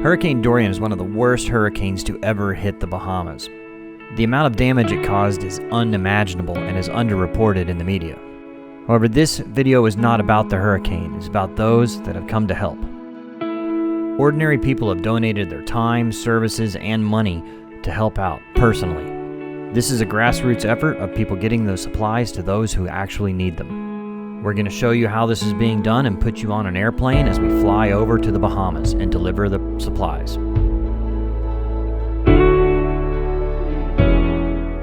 Hurricane Dorian is one of the worst hurricanes to ever hit the Bahamas. The amount of damage it caused is unimaginable and is underreported in the media. However, this video is not about the hurricane, it's about those that have come to help. Ordinary people have donated their time, services, and money to help out personally. This is a grassroots effort of people getting those supplies to those who actually need them. We're going to show you how this is being done and put you on an airplane as we fly over to the Bahamas and deliver the supplies.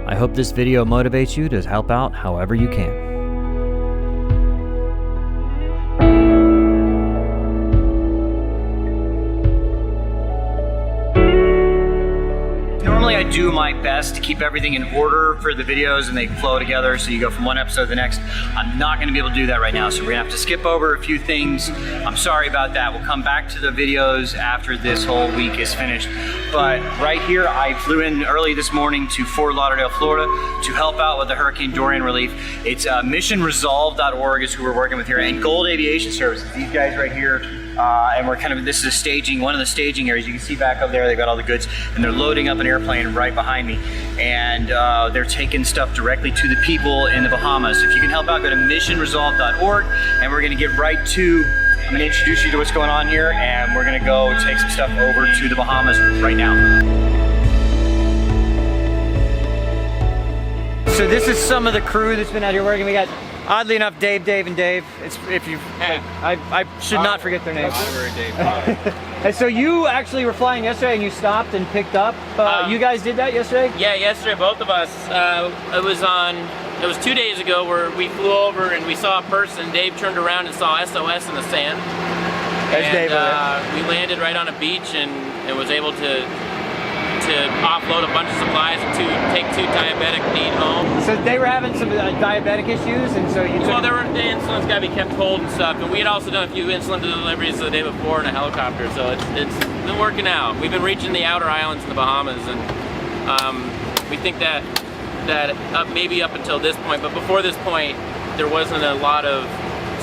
I hope this video motivates you to help out however you can. Normally I do my best to keep everything in order for the videos and they flow together so you go from one episode to the next. I'm not going to be able to do that right now, so we're going to have to skip over a few things. I'm sorry about that. We'll come back to the videos after this whole week is finished. But right here, I flew in early this morning to Fort Lauderdale, Florida to help out with the Hurricane Dorian relief. It's missionresolve.org is who we're working with here, and Gold Aviation Services. These guys right here. And we're kind of, this is a staging, one of the staging areas. You can see back up there, they've got all the goods, and they're loading up an airplane right behind me. And they're taking stuff directly to the people in the Bahamas. If you can help out, go to missionresolve.org, and we're gonna get right to, I'm gonna introduce you to what's going on here, and we're gonna go take some stuff over to the Bahamas right now. So this is some of the crew that's been out here working. We got, oddly enough, Dave, and Dave. It's, if you, I should not forget their names. And so you actually were flying yesterday and you stopped and picked up. You guys did that yesterday? Yeah, yesterday, both of us. It was 2 days ago where we flew over and we saw a person. Dave turned around and saw SOS in the sand. There's Dave. We landed right on a beach and was able to offload a bunch of supplies and take two diabetic need home. So they were having some diabetic issues, and so you took... Well, the insulin's got to be kept cold and stuff, and we had also done a few insulin deliveries the day before in a helicopter, so it's been working out. We've been reaching the outer islands in the Bahamas, and we think that maybe up until this point, but before this point, there wasn't a lot of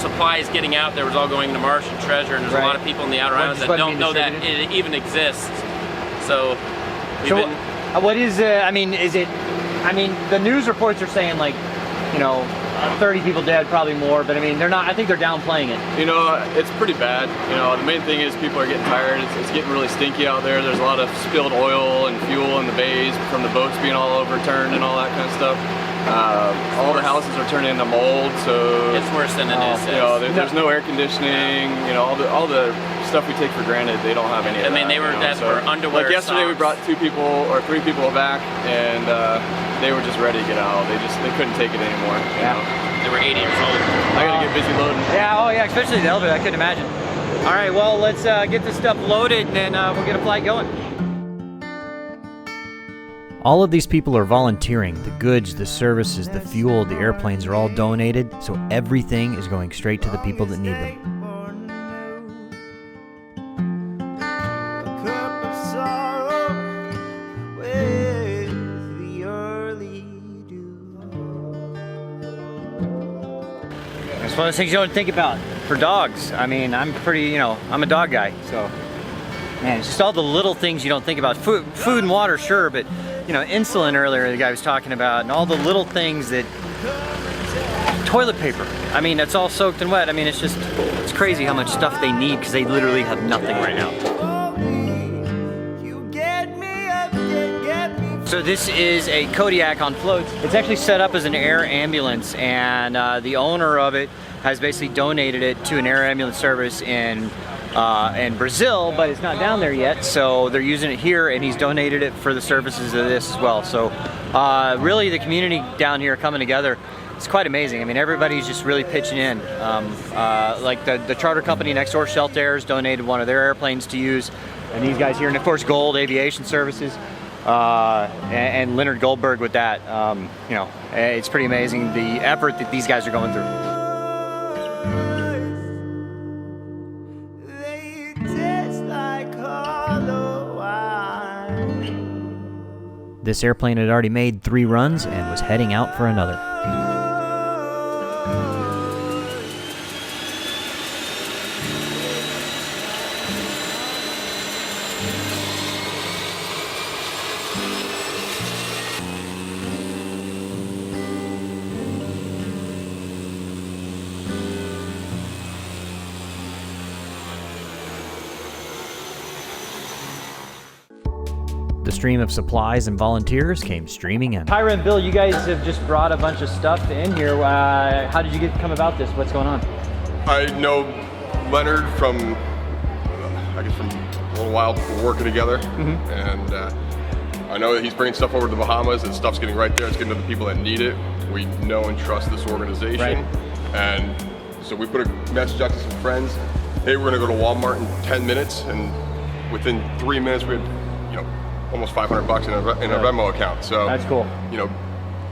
supplies getting out. There was all going to Marsh and Treasure, and there's a lot of people in the outer islands that don't know that it even exists. So what is, I mean, the news reports are saying, like, you know, 30 people dead, probably more, but I mean, they're not, I think they're downplaying it. You know, it's pretty bad. You know, the main thing is people are getting tired. It's getting really stinky out there. There's a lot of spilled oil and fuel in the bays from the boats being all overturned and all that kind of stuff. All the houses are turning into mold, so it's worse than it is. You know, there's no air conditioning. You know, all the stuff we take for granted, they don't have any of that. I mean, they were for underwear. Like yesterday, socks. we brought 2 people or 3 people back, and they were just ready to get out. They couldn't take it anymore. You know? They were 80 years old. I gotta get busy loading. Yeah, oh yeah, especially the elevator. I couldn't imagine. All right, well, let's get this stuff loaded, and then we'll get a flight going. All of these people are volunteering. The goods, the services, the fuel, the airplanes are all donated, so everything is going straight to the people that need them. It's one of those things you don't think about for dogs. I mean, I'm pretty, you know, I'm a dog guy, so man, it's just all the little things you don't think about. Food and water, sure, but you know, insulin earlier, the guy was talking about, and all the little things that, toilet paper. I mean, it's all soaked and wet. I mean, it's crazy how much stuff they need because they literally have nothing right now. So this is a Kodiak on floats. It's actually set up as an air ambulance, and the owner of it has basically donated it to an air ambulance service in Brazil, but it's not down there yet, so they're using it here, and he's donated it for the services of this as well. So really the community down here coming together, it's quite amazing. I mean, everybody's just really pitching in. Like the charter company next door, Sheltairs, donated one of their airplanes to use, and these guys here, and of course Gold Aviation Services, and Leonard Goldberg with that. You know, it's pretty amazing the effort that these guys are going through. This airplane had already made 3 runs and was heading out for another. The stream of supplies and volunteers came streaming in. Tyra and Bill, you guys have just brought a bunch of stuff in here. How did you come about this? What's going on? I know Leonard from, I guess from a little while before working together, and I know that he's bringing stuff over to the Bahamas, and stuff's getting right there. It's getting to the people that need it. We know and trust this organization, and so we put a message out to some friends. Hey, we're gonna go to Walmart in 10 minutes, and within 3 minutes we had, almost $500 in our Venmo account. So that's cool.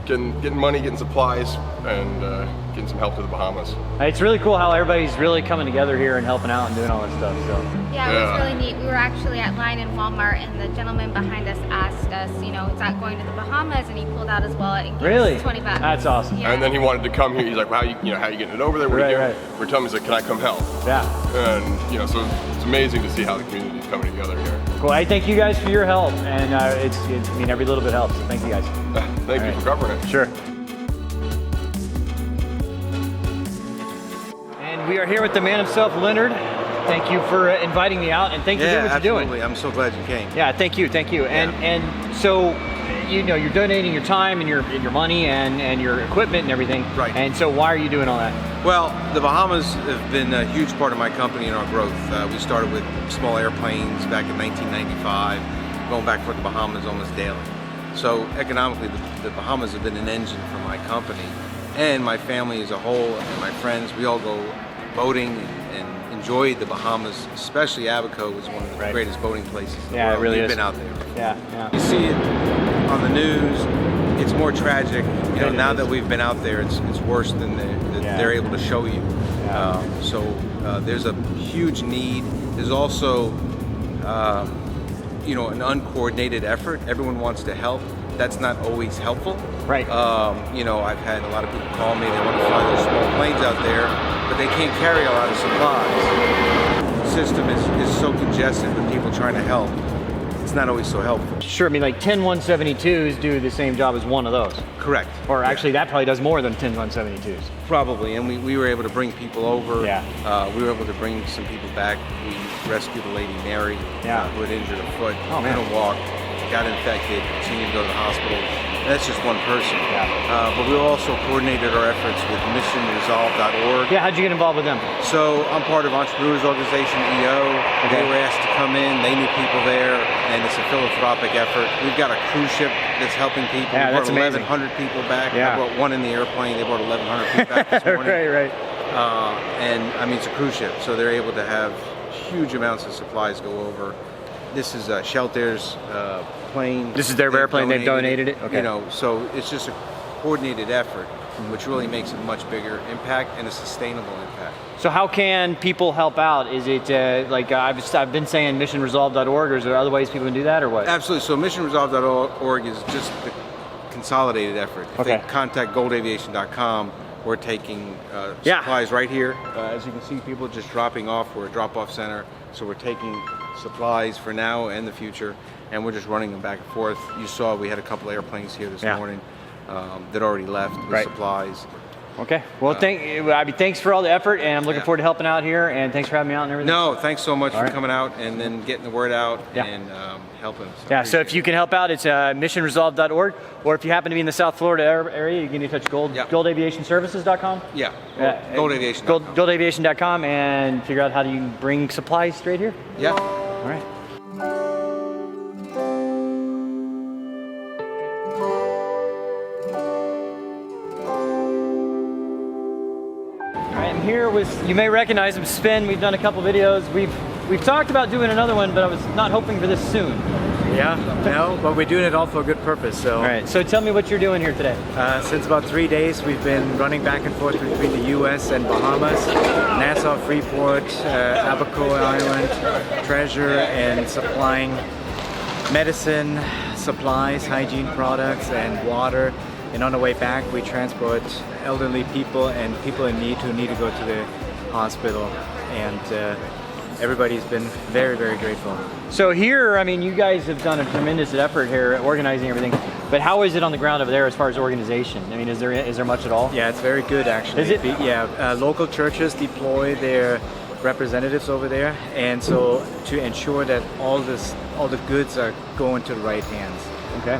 Getting money, getting supplies, and getting some help to the Bahamas. It's really cool how everybody's really coming together here and helping out and doing all this stuff. So yeah, it was really neat. We were actually at line in Walmart, and the gentleman behind us asked us, is that going to the Bahamas? And he pulled out his wallet and gave us 20 bucks. That's awesome. Yeah. And then he wanted to come here. He's like, well, how you getting it over there? What are you doing? We're telling him, he's like, can I come help? Yeah. And so it's amazing to see how the community is coming together here. Cool. I thank you guys for your help, and every little bit helps. So thank you guys. Thank you for covering it. Sure. And we are here with the man himself, Leonard. Thank you for inviting me out, and thank you for doing what you're doing. I'm so glad you came. Yeah, thank you. And so, you're donating your time and your money and your equipment and everything. Right. And so, why are you doing all that? Well, the Bahamas have been a huge part of my company and our growth. We started with small airplanes back in 1995, going back for the Bahamas almost daily. So economically, the Bahamas have been an engine for my company, and my family as a whole, and my friends. We all go boating and enjoy the Bahamas, especially Abaco was one of the greatest boating places in the world. It really We've is. been out there. Yeah. You see it on the news. It's more tragic. Now that we've been out there, it's worse than they're able to show you. Yeah. So there's a huge need. There's also an uncoordinated effort. Everyone wants to help. That's not always helpful. Right. I've had a lot of people call me. They want to fly those small planes out there, but they can't carry a lot of supplies. The system is so congested with people trying to help. It's not always so helpful. Sure. I mean, like 10 172s do the same job as one of those. Correct. Or actually, that probably does more than 10 172s. Probably, and we were able to bring people over. Yeah. We were able to bring some people back. We rescued a lady, Mary, who had injured her foot. Oh, man. Couldn't walk, got infected, continued to go to the hospital. That's just one person. Yeah. But we also coordinated our efforts with missionresolve.org. Yeah, how'd you get involved with them? So I'm part of Entrepreneurs Organization, EO. They were asked to come in. They knew people there, and it's a philanthropic effort. We've got a cruise ship that's helping people. Yeah, we that's brought amazing. 1,100 people back. Yeah. I brought one in the airplane. They brought 1,100 people back this morning. Right. And I mean, it's a cruise ship, so they're able to have huge amounts of supplies go over. This is Shelter's plane. This is their airplane. They've donated it. Okay. So it's just a coordinated effort, which really makes a much bigger impact and a sustainable impact. So how can people help out? Is it I've been saying missionresolve.org, or is there other ways people can do that, or what? Absolutely. So missionresolve.org is just the consolidated effort. If they contact goldaviation.com, we're taking supplies right here. As you can see, people just dropping off. We're a drop-off center, so we're taking supplies for now and the future, and we're just running them back and forth. You saw we had a couple airplanes here this morning that already left with supplies. Okay. Well, thanks for all the effort, and I'm looking forward to helping out here, and thanks for having me out and everything. No, thanks so much for coming out and then getting the word out and helping us. So if you can help out, it's missionresolve.org, or if you happen to be in the South Florida area, you can get in touch goldaviationservices.com. Yeah, goldaviation.com. Goldaviation.com, and figure out how do you bring supplies straight here. Yeah. All right. I'm here with, you may recognize him, Spin. We've done a couple videos. We've talked about doing another one, but I was not hoping for this soon. Yeah, no, but we're doing it all for a good purpose. So. All right, so tell me what you're doing here today. Since about 3 days, we've been running back and forth between the U.S. and Bahamas, Nassau, Freeport, Abaco Island, Treasure, and supplying medicine, supplies, hygiene products, and water. And on the way back, we transport elderly people and people in need who need to go to the hospital. And everybody's been very, very grateful. So here, I mean, you guys have done a tremendous effort here organizing everything, but how is it on the ground over there as far as organization? I mean, is there much at all? Yeah, it's very good actually. Is it? Yeah, local churches deploy their representatives over there, and so to ensure that all the goods are going to the right hands. Okay.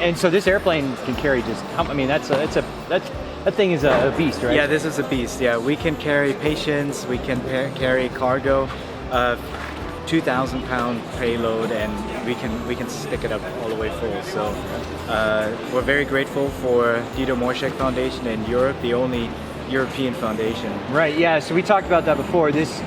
And so this airplane can carry just how? I mean, that thing is a beast, right? Yeah, this is a beast. Yeah, we can carry patients, we can carry cargo, 2,000 pound payload, and we can stick it up all the way full. So we're very grateful for Dieter Morschek Foundation in Europe, the only European foundation. Right. Yeah. So we talked about that before. This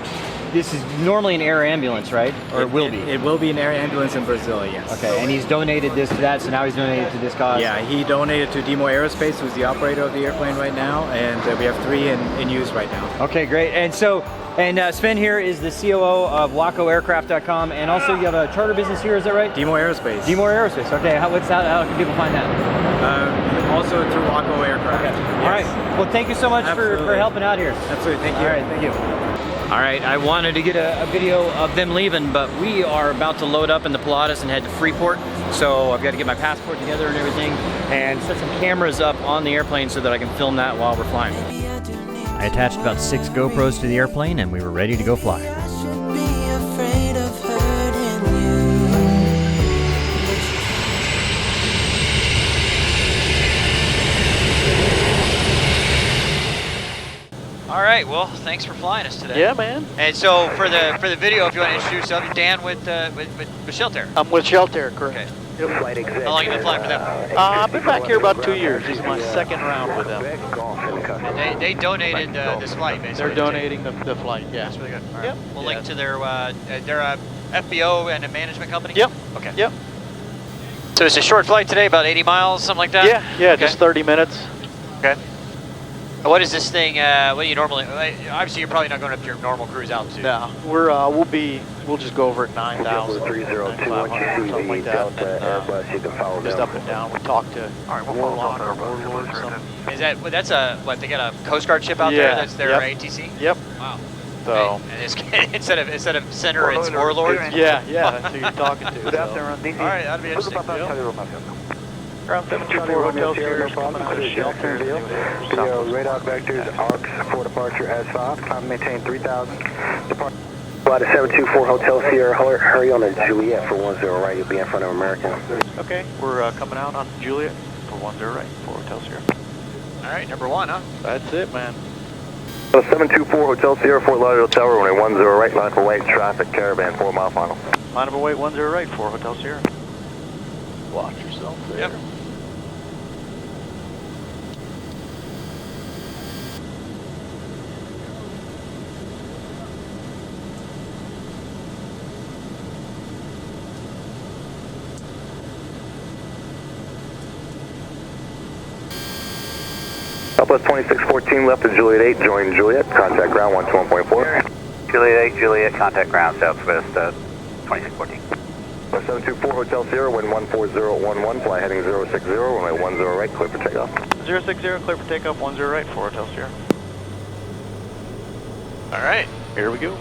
is normally an air ambulance, right? Or it will be? It will be an air ambulance in Brazil, yes. Okay, and he's donated this to that, so now he's donated to this cause? Yeah, he donated to Demo Aerospace, who's the operator of the airplane right now, and we have 3 in use right now. Okay, great. And so, Sven here is the COO of WacoAircraft.com, and also you have a charter business here, is that right? Demo Aerospace. Demo Aerospace, okay. How can people find that? Also through Waco Aircraft. Okay. Yes. All right, well thank you so much for helping out here. Absolutely, thank you. All right, thank you. All right, I wanted to get a video of them leaving, but we are about to load up in the Pilatus and head to Freeport. So I've got to get my passport together and everything and set some cameras up on the airplane so that I can film that while we're flying. I attached about 6 GoPros to the airplane and we were ready to go fly. All right, well, thanks for flying us today. Yeah, man. And so for the video, if you want to introduce yourself, Dan with Shelter. I'm with Shelter, correct. Okay. Yep. How long have you been flying for them? I've been back here about 2 years. This is my 2nd round with them. And they donated this flight, basically. They're donating the flight, yeah. That's really good. All right. Yep. We'll link to their FBO and a management company? Yep. Okay. Yep. So it's a short flight today, about 80 miles, something like that? Yeah, okay. Just 30 minutes. Okay. What is this thing, what do you normally, obviously you're probably not going up to your normal cruise altitude. No, we'll just go over at 9,000, 9,500 or something like that, and just up and down. We talk to Warlock or something. Is that, that's they got a Coast Guard ship out there, that's their ATC? Yep. Wow. So and it's, instead of center, it's Warlord? Yeah, that's who you're talking to. All right, that'd be interesting. Ground 724 Hotel Sierra coming out of Shelter. Radar vectors, ARCs for departure as 5. Climb maintain 3,000. Departure. Flight 724 Hotel Sierra, hurry on to Juliet for 10 right. You'll be in front of American. Okay, we're coming out on Juliet for 10 right for Hotel Sierra. All right, number 1, huh? That's it, man. 724 Hotel Sierra, Fort Lauderdale Tower, runway 10 right. Line for white traffic, Caravan, 4 mile final. Line of await 10 right for Hotel Sierra. Watch yourself there. Yep. Southwest 2614 left to Juliet 8, join Juliet, contact ground 121.4. Juliet 8, Juliet, contact ground southwest 2614. 724 Hotel Sierra, wind 14011, fly heading 060, runway 10 right, clear for takeoff. 060, clear for takeoff, 10 right for Hotel Sierra. All right. Here we go.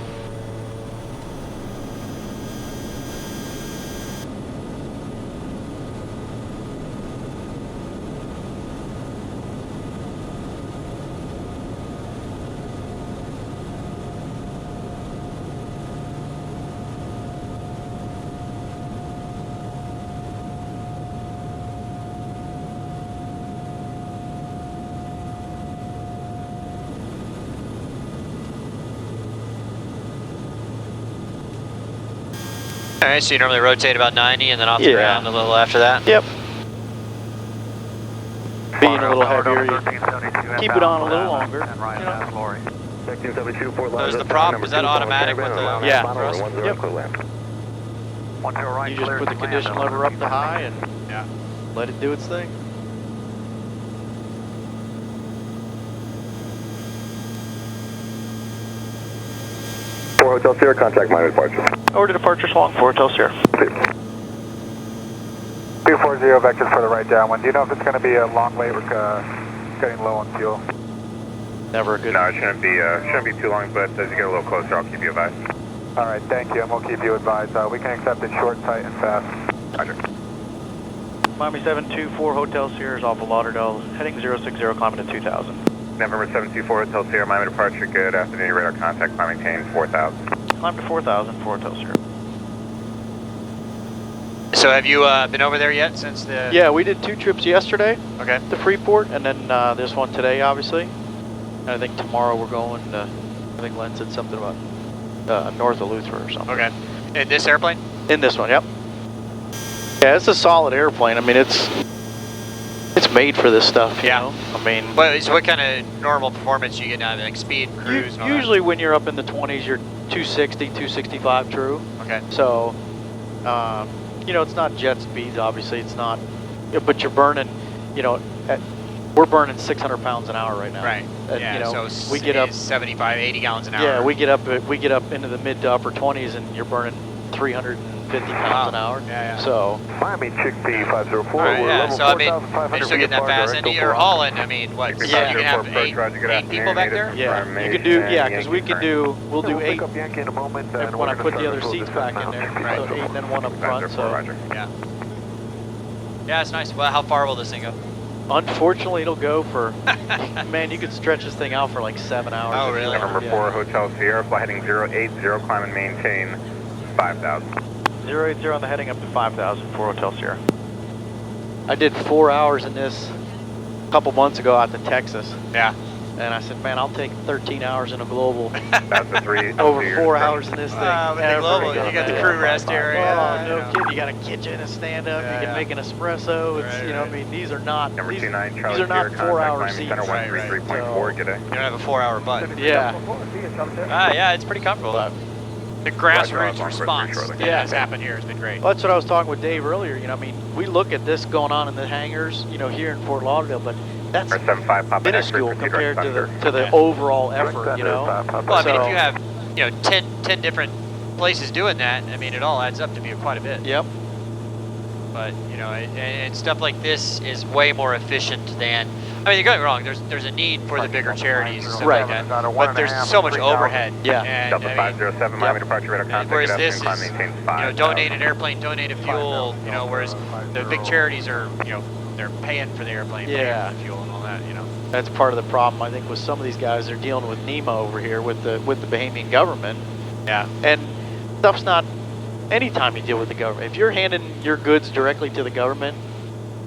All right, so you normally rotate about 90 and then off the ground a little after that? Yep. Being a little heavier, you keep it on a little longer. You know. So is the prop, is that automatic with the thrust? Yep. You just put the condition lever up to high and let it do its thing. Hotel Sierra, contact minor departure. Over to departure swung for Hotel Sierra. 240 vectors for the right downwind. Do you know if it's going to be a long wait? We're getting low on fuel. Never a good. No, it shouldn't be too long, but as you get a little closer, I'll keep you advised. All right, thank you, and we'll keep you advised. We can accept it short, tight, and fast. Roger. Miami 724 Hotel Sierra is off of Lauderdale, heading 060, climbing to 2000. November 724 Hotel Sierra, Miami departure, good afternoon, radar contact, climb maintain 4000. Climb to 4,000 for Hotel Sierra. So have you been over there yet since the... Yeah, we did 2 trips yesterday Okay. to Freeport, and then this one today, obviously. And I think tomorrow we're going, I think Len said something about north of Luther or something. Okay. In this airplane? In this one, yep. Yeah, it's a solid airplane. I mean, it's made for this stuff, you know? I mean... So what kind of normal performance you get out of it, like speed, cruise, and all usually when you're up in the 20s, you're 260, 265 true. Okay. So, you know, it's not jet speeds, obviously. It's not... But you're burning, you know... we're burning 600 pounds an hour right now. Right. You know, so we get up 75, 80 gallons an hour. Yeah, we get up into the mid to upper 20s, and you're burning 350 pounds an hour. Yeah. So Miami Chick-fil-A 504. All right, We're yeah. level So I mean, 4,500 you're still getting that feet fast, apart, and you're hauling. I mean, what? So Yeah. you can have eight people back there. yeah, you can do because we can do we'll do 8 pick up Yankee in a moment. when I put the other seats back in there. So 8 and then 1 up front. So Yeah. Yeah, it's nice. Well, how far will this thing go? unfortunately, it'll go for man. You could stretch this thing out for like 7 hours. Oh, really? November 4 Hotel Sierra, fly heading 080, climb and maintain 5000. 080 on the heading up to 5,000 for Hotel Sierra. I did 4 hours in this a couple months ago out to Texas. Yeah. And I said, man, I'll take 13 hours in a global That's the 3. over 4 hours in this thing. With the global, you got the crew rest area. Oh, no kidding. You got a kitchen, a stand-up. You can make an espresso. It's you know, I mean, these are not Number these, 29, these Charlie are not Sierra, 4-hour contact seats. climbing center 133.4, good day. You don't have a 4-hour butt. Yeah. Yeah, it's pretty comfortable. The grassroots Roger, response shortly. that has happened here has been great. Well, that's what I was talking with Dave earlier. You know, I mean, we look at this going on in the hangars, you know, here in Fort Lauderdale, but that's Or 75, pop minuscule compared to the overall effort, you know. Well, I mean, if you have, you know, 10 different places doing that, I mean, it all adds up to be quite a bit. Yep. But, you know, and stuff like this is way more efficient than, I mean, don't get me wrong, there's a need for the bigger charities and stuff like that, but there's so much overhead. Yeah. And, Delta I mean, 507, Miami departure radar contact, whereas good this afternoon, is, climb maintain you know, 5000. donate an airplane, donate a fuel, you know, whereas the big charities are, you know, they're paying for the airplane, Yeah. paying for the fuel and all that, you know. That's part of the problem, I think, with some of these guys. They're dealing with NEMA over here with the Bahamian government. Yeah. And stuff's not. Anytime you deal with the government, if you're handing your goods directly to the government,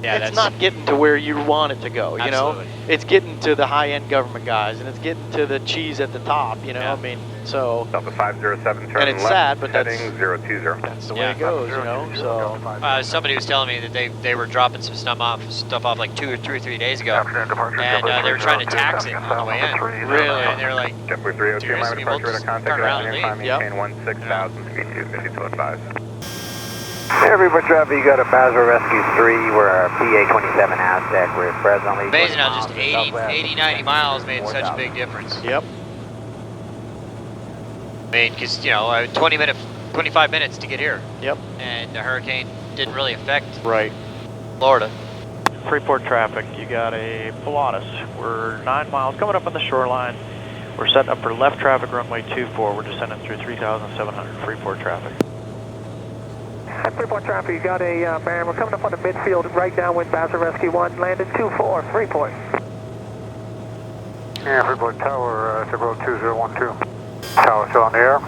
it's not getting to where you want it to go. You Absolutely. know, it's getting to the high-end government guys, and it's getting to the cheese at the top. You know, Yeah. I mean, so. Delta 507, turn And it's left, sad, but heading that's 020. That's the way Yeah. it goes. You know, so. Somebody was telling me that they were dropping some stuff off like 2 or 3 days ago, and they were trying to tax it on the way in. Really? And they're like, JetBlue 302, Serious? Miami I mean, we'll departure radar just contact, turn good around and afternoon, climb leave. maintain 16,000, speed 250 till advised. Everybody traffic, you got a Basra Rescue 3. We're a PA-27 Aztec. We're presently... amazing how just 80, 90 miles made such a big difference. Yep. I mean, because, you know, 25 minutes to get here, Yep. and the hurricane didn't really affect Right. Florida. Freeport traffic, you got a Pilatus. We're 9 miles coming up on the shoreline. We're setting up for left traffic runway 24. We're descending through 3,700 Freeport traffic. Freeport traffic, you got a Baron. We're coming up on the midfield right downwind Basra Rescue 1. Landed 24, Freeport. Yeah, Freeport Tower, to road 2012. Tower still on the air.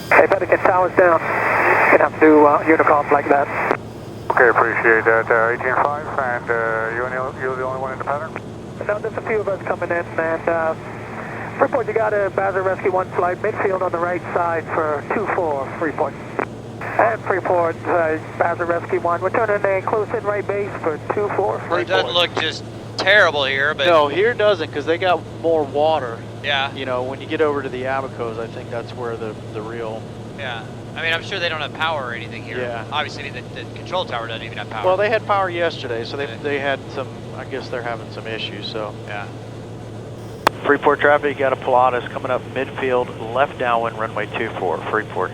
Hey, better get towers down. Gonna have to do unicoms like that. Okay, appreciate that. 18.5, and you're the only one in the pattern? No, there's a few of us coming in, and Freeport, you got a Basra Rescue 1 flight, midfield on the right side for 24, Freeport. And Freeport, Basra Rescue 1, we're turning a close-in right base for 24, Freeport. Well, it doesn't look just terrible here, but No, here doesn't, because they got more water. yeah, You know, when you get over to the Abacos, I think that's where the real... yeah. I mean, I'm sure they don't have power or anything here. Yeah. Obviously, the control tower doesn't even have power. Well, they had power yesterday, so they had some, I guess they're having some issues, so. yeah. Freeport traffic, you got a Pilatus coming up midfield, left downwind runway 24, Freeport.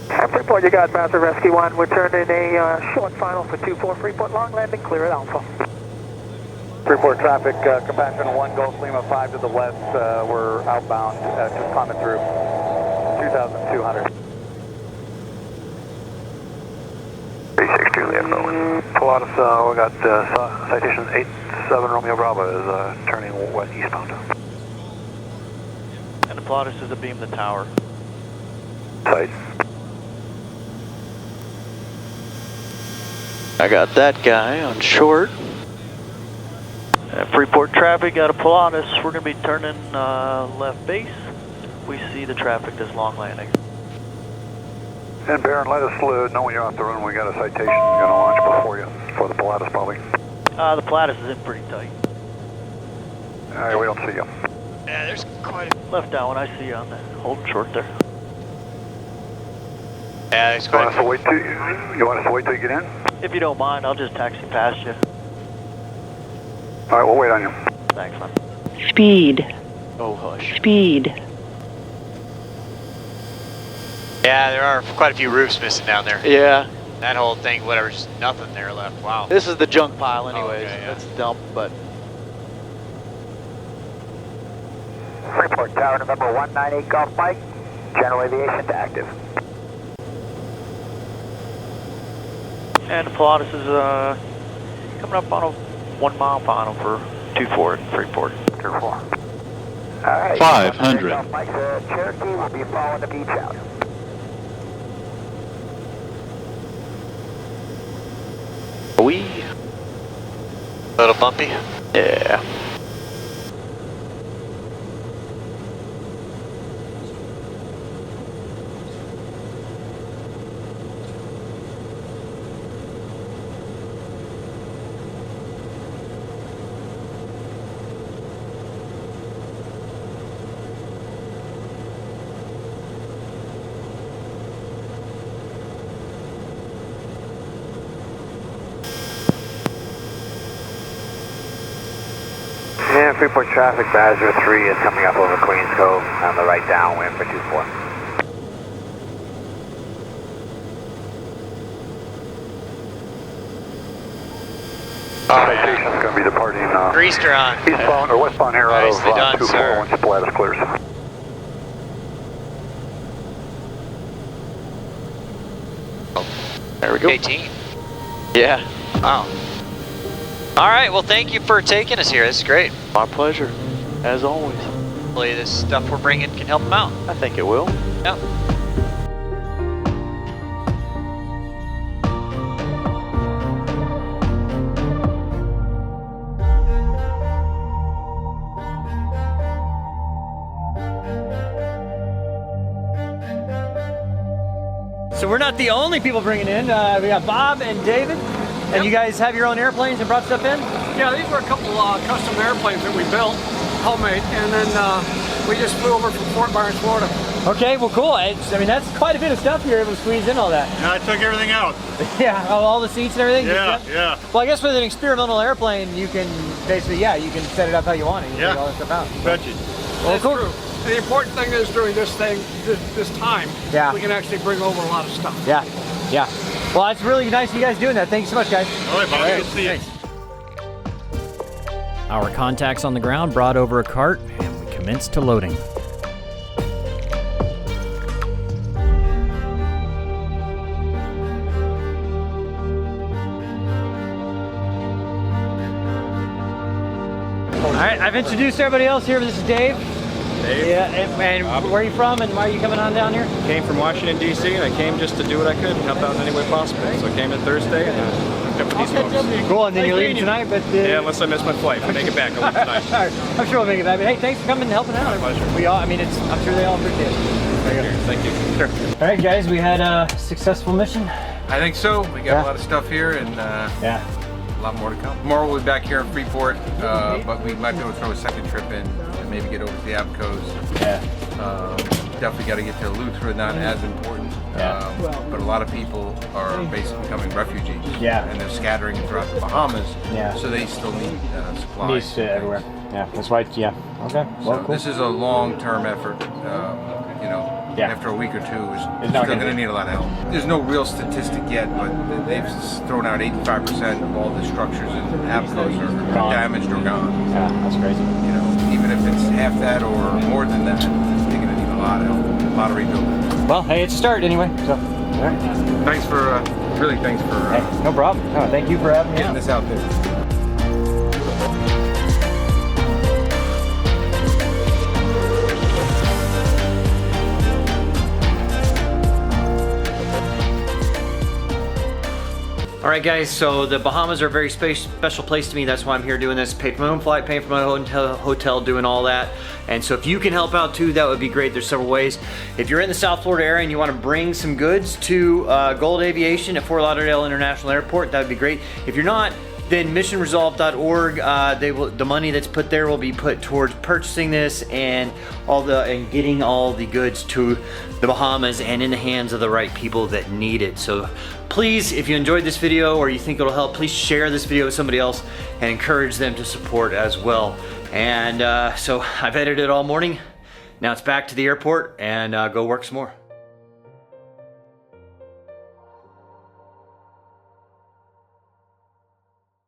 At Freeport, you got Basra Rescue 1. We're turning a short final for 24 Freeport, long landing, clear at Alpha. Freeport traffic, compassion 1, Gulf Lima 5 to the west. We're outbound, just climbing through 2,200. 36 Juliet, Bowen. Pilatus, we got citation 87 Romeo Bravo is turning west eastbound. And the Pilatus is abeam the tower. Sight. I got that guy on short. Freeport traffic, got a Pilatus. We're going to be turning left base. We see the traffic as long landing. And Baron, let us know when you're off the run. We got a citation going to launch before you for the Pilatus, probably. The Pilatus is in pretty tight. All right, we don't see you. Yeah, there's quite a... Left down when I see you on that. Holding short there. Yeah, there's quite a few. You want us to wait till you get in? If you don't mind, I'll just taxi past you. All right, we'll wait on you. Thanks, man. Speed. Oh, hush. Speed. Yeah, there are quite a few roofs missing down there. Yeah. That whole thing, whatever, just nothing there left. Wow. This is the junk pile anyways. Okay, yeah. That's dump, but... Freeport Tower, November 198 Golf Mike. General aviation to active. And the Pilatus is coming up on a 1 mile final for 2-4 at Freeport. 2-4. All right. 500. Golf Mike, the Cherokee will be following the beach out. A little bumpy. Yeah. And Freeport traffic, Badger 3 is coming up over Queens Cove on the right downwind for 2-4. Citation's going to be departing Greaster on. eastbound or westbound here out of Nicely done, 2-4 sir. once the Pilatus clears. There we go. 18. Yeah. Wow. All right, well, thank you for taking us here. This is great. My pleasure, as always. Hopefully this stuff we're bringing can help them out. I think it will. Yep. So we're not the only people bringing in. We got Bob and David. And you guys have your own airplanes and brought stuff in? Yeah, these were a couple custom airplanes that we built, homemade, and then we just flew over from Fort Myers, Florida. Okay, well, cool. I mean, that's quite a bit of stuff you're able to squeeze in all that. Yeah, I took everything out. Yeah, all the seats and everything? Yeah, yeah. Well, I guess with an experimental airplane, you can basically, yeah, you can set it up how you want it. You can take all that stuff out. Bet you. Well, That's cool. true. And the important thing is during this thing, this time, Yeah. we can actually bring over a lot of stuff. Yeah, yeah. Well, it's really nice of you guys doing that. Thank you so much, guys. All right, Bob. Good to see you. Our contacts on the ground brought over a cart and we commenced to loading. All right, I've introduced everybody else here. This is Dave. Dave. Yeah, and where are you from and why are you coming on down here? Came from Washington, D.C., and I came just to do what I could and help out in any way possible. So I came in Thursday and hooked up with these folks. Cool, and then you're leaving tonight, but... Yeah, unless I miss my flight. If I make it back, I'll leave tonight. All right, I'm sure we'll make it back. But hey, thanks for coming and helping out. My pleasure. We all, I mean, I'm sure they all appreciate it. Thank you. Sure. All right, guys, we had a successful mission. I think so. We got a lot of stuff here and Yeah. a lot more to come. Tomorrow we'll be back here in Freeport, but we might be able to throw a second trip in and maybe get over to the Abacos. Yeah. Definitely got to get to Eleuthera, not as important. But a lot of people are basically becoming refugees. Yeah. And they're scattering throughout the Bahamas. Yeah. So they still need supplies. Needs everywhere. Yeah, that's why, yeah. Okay, well, So cool. this is a long-term effort. You know, Yeah. after a week or two, It's it's not still gonna going to need a lot of help. There's no real statistic yet, but they've thrown out 85% of all the structures in Abacos are Gone. damaged or gone. Yeah, that's crazy. You know, even if it's half that or more than that, they're going to need a lot of help, a lot of rebuilding. Well, hey, it's a start anyway, so. All right. Thanks for really thanks for Hey, no problem. No, thank you for having me getting out. this out there. All right, guys, so the Bahamas are a very special place to me. That's why I'm here doing this. Paid for my own flight, paying for my own hotel, doing all that. And so if you can help out too, that would be great. There's several ways. If you're in the South Florida area and you want to bring some goods to Gold Aviation at Fort Lauderdale International Airport, that would be great. If you're not, then missionresolve.org, the money that's put there will be put towards purchasing this and getting all the goods to the Bahamas and in the hands of the right people that need it. So please, if you enjoyed this video or you think it'll help, please share this video with somebody else and encourage them to support as well. And so I've edited all morning. Now it's back to the airport and go work some more.